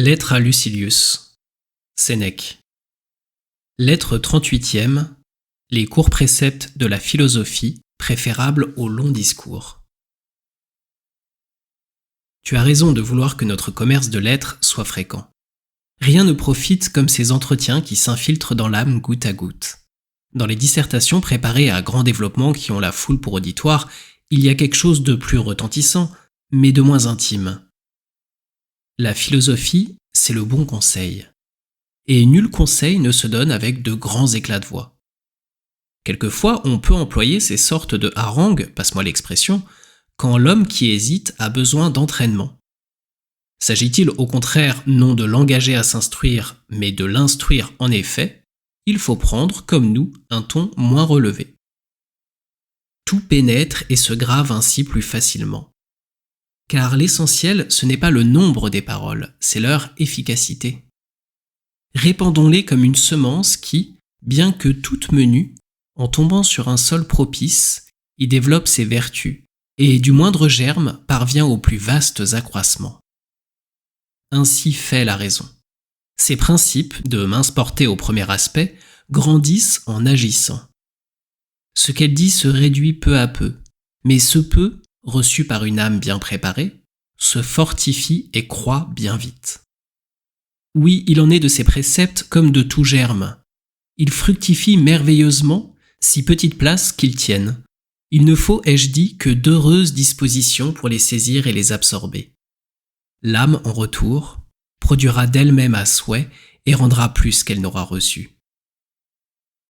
Lettre à Lucilius. Sénèque. Lettre 38e. Les courts préceptes de la philosophie préférables aux longs discours. Tu as raison de vouloir que notre commerce de lettres soit fréquent. Rien ne profite comme ces entretiens qui s'infiltrent dans l'âme goutte à goutte. Dans les dissertations préparées à grand développement qui ont la foule pour auditoire, il y a quelque chose de plus retentissant, mais de moins intime. La philosophie, c'est le bon conseil. Et nul conseil ne se donne avec de grands éclats de voix. Quelquefois, on peut employer ces sortes de harangues, passe-moi l'expression, quand l'homme qui hésite a besoin d'entraînement. S'agit-il au contraire non de l'engager à s'instruire, mais de l'instruire en effet, il faut prendre, comme nous, un ton moins relevé. Tout pénètre et se grave ainsi plus facilement. Car l'essentiel, ce n'est pas le nombre des paroles, c'est leur efficacité. Répandons-les comme une semence qui, bien que toute menue, en tombant sur un sol propice, y développe ses vertus, et du moindre germe parvient aux plus vastes accroissements. Ainsi fait la raison. Ses principes, de mince portée au premier aspect, grandissent en agissant. Ce qu'elle dit se réduit peu à peu, mais ce peu, reçu par une âme bien préparée, se fortifie et croît bien vite. Oui, il en est de ces préceptes comme de tout germe. Ils fructifient merveilleusement, si petite place qu'ils tiennent. Il ne faut, ai-je dit, que d'heureuses dispositions pour les saisir et les absorber. L'âme, en retour, produira d'elle-même à souhait et rendra plus qu'elle n'aura reçu.